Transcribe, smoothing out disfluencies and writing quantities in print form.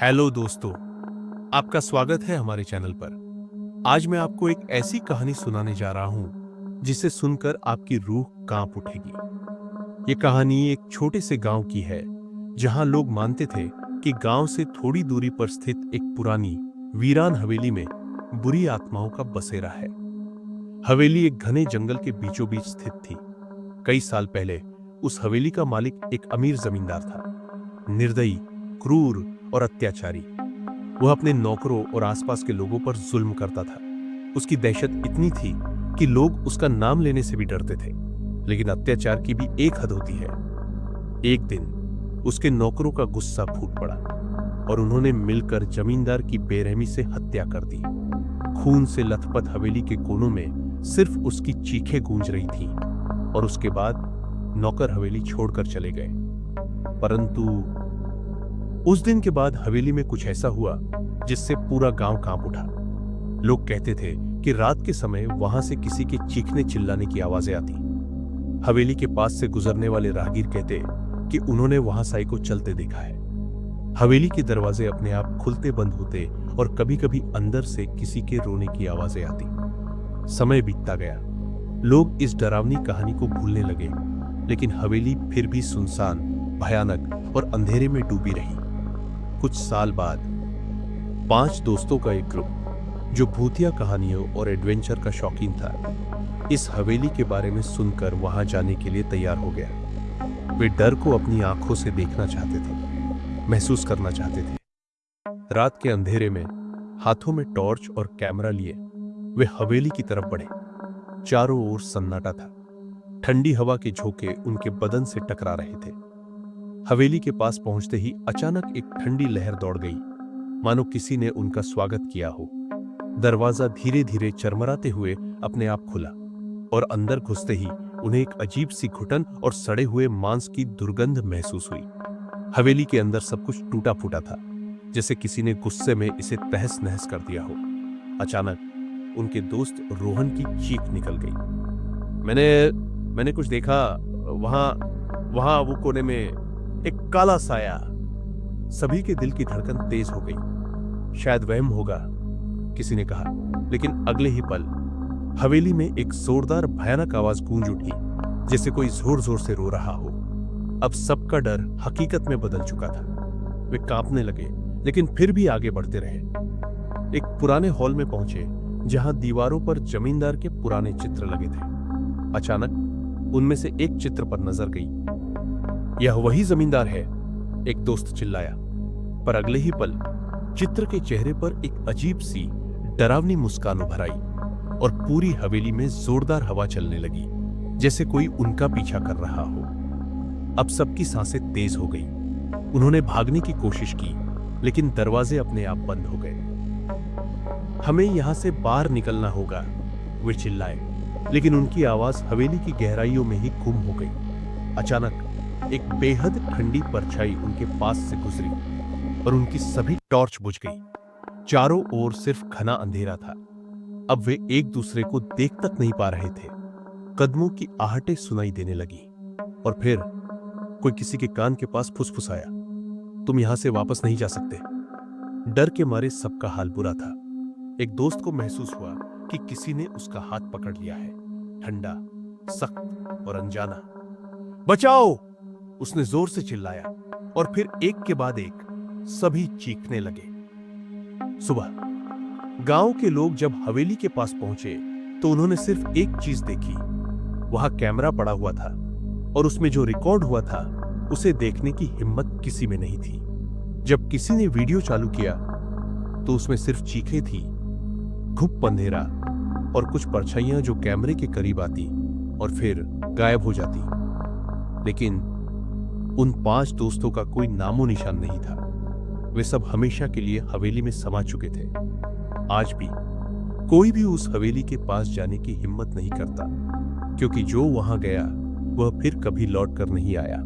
Hello दोस्तों, आपका स्वागत है हमारे चैनल पर। आज मैं आपको एक ऐसी कहानी सुनाने जा रहा हूं जिसे सुनकर आपकी रूह कांप उठेगी। ये कहानी एक छोटे से गांव की है जहां लोग मानते थे कि गांव से थोड़ी दूरी पर स्थित एक पुरानी वीरान हवेली में बुरी आत्माओं का बसेरा है। हवेली एक घने जंगल के बीचों बीच स्थित थी। कई साल पहले उस हवेली का मालिक एक अमीर जमींदार था, निर्दयी, क्रूर और अत्याचारी। वह अपने नौकरों और आसपास के लोगों पर जुल्म करता था। उसकी दहशत इतनी थी कि लोग उसका नाम लेने से भी डरते थे। लेकिन अत्याचार की भी एक हद होती है। एक दिन उसके नौकरों का गुस्सा फूट पड़ा और उन्होंने मिलकर जमींदार की बेरहमी से हत्या कर दी। खून से लथपथ हवेली के कोनों में सिर्फ उसकी चीखें गूंज रही थीं और उसके बाद नौकर हवेली छोड़कर चले गए। परंतु उस दिन के बाद हवेली में कुछ ऐसा हुआ जिससे पूरा गांव कांप उठा। लोग कहते थे कि रात के समय वहां से किसी के चीखने चिल्लाने की आवाजें आती। हवेली के पास से गुजरने वाले राहगीर कहते कि उन्होंने वहां साई को चलते देखा है। हवेली के दरवाजे अपने आप खुलते बंद होते और कभी-कभी अंदर से किसी के रोने की आवाजें आती। समय बीतता गया, लोग इस डरावनी कहानी को भूलने लगे, लेकिन हवेली फिर भी सुनसान, भयानक और अंधेरे में डूबी रही। कुछ साल बाद 5 दोस्तों का एक ग्रुप, जो भूतिया कहानियों और एडवेंचर का शौकीन था, इस हवेली के बारे में सुनकर वहां जाने के लिए तैयार हो गया। वे डर को अपनी आंखों से देखना चाहते थे, महसूस करना चाहते थे। रात के अंधेरे में हाथों में टॉर्च और कैमरा लिए वे हवेली की तरफ बढ़े। चारों ओर सन्नाटा था। ठंडी हवा के झोंके उनके बदन से टकरा रहे थे। हवेली के पास पहुंचते ही अचानक एक ठंडी लहर दौड़ गई, मानो किसी ने उनका स्वागत किया हो। दरवाजा धीरे धीरे चरमराते हुए अपने आप खुला और अंदर घुसते ही उन्हें एक अजीब सी घुटन और सड़े हुए मांस की दुर्गंध महसूस हुई। हवेली के अंदर सब कुछ टूटा फूटा था, जैसे किसी ने गुस्से में इसे तहस नहस कर दिया हो। अचानक उनके दोस्त रोहन की चीख निकल गई। मैंने कुछ देखा। वहां वो कोने में एक काला साया। सभी के दिल की धड़कन तेज हो गई। शायद वहम होगा, किसी ने कहा। लेकिन अगले ही पल हवेली में एक जोरदार भयानक आवाज गूंज उठी, जैसे कोई जोर जोर से रो रहा हो। अब सबका डर हकीकत में बदल चुका था। वे कांपने लगे, लेकिन फिर भी आगे बढ़ते रहे। एक पुराने हॉल में पहुंचे जहां दीवारों पर जमींदार के पुराने चित्र लगे थे। अचानक उनमें से एक चित्र पर नजर गई। यह वही जमींदार है, एक दोस्त चिल्लाया। पर अगले ही पल चित्र के चेहरे पर एक अजीब सी डरावनी मुस्कान उभर आई और पूरी हवेली में जोरदार हवा चलने लगी, जैसे कोई उनका पीछा कर रहा हो। अब सबकी सांसें तेज हो गई। उन्होंने भागने की कोशिश की, लेकिन दरवाजे अपने आप बंद हो गए। हमें यहां से बाहर निकलना होगा, वे चिल्लाए, लेकिन उनकी आवाज हवेली की गहराइयों में ही गुम हो गई। अचानक एक बेहद ठंडी परछाई उनके पास से गुजरी और उनकी सभी टॉर्च बुझ गई। चारों ओर सिर्फ घना अंधेरा था। अब वे एक दूसरे को देख तक नहीं पा रहे थे। कदमों की आहटें सुनाई देने लगी और फिर कोई किसी के कान के पास फुसफुसाया, तुम यहां से वापस नहीं जा सकते। डर के मारे सबका हाल बुरा था। एक दोस्त को महसूस हुआ कि किसी ने उसका हाथ पकड़ लिया है, ठंडा, सख्त और अनजाना। बचाओ! उसने जोर से चिल्लाया और फिर एक के बाद एक सभी चीखने लगे। सुबह गांव के लोग जब हवेली के पास पहुंचे तो उन्होंने सिर्फ एक चीज देखी। वहां कैमरा पड़ा हुआ था और उसमें जो रिकॉर्ड हुआ था उसे देखने की हिम्मत किसी में नहीं थी। जब किसी ने वीडियो चालू किया तो उसमें सिर्फ चीखें थी, घुप अंधेरा और कुछ परछाइयां जो कैमरे के करीब आती और फिर गायब हो जाती। लेकिन उन 5 दोस्तों का कोई नामो निशान नहीं था। वे सब हमेशा के लिए हवेली में समा चुके थे। आज भी कोई भी उस हवेली के पास जाने की हिम्मत नहीं करता, क्योंकि जो वहां गया वह फिर कभी लौट कर नहीं आया।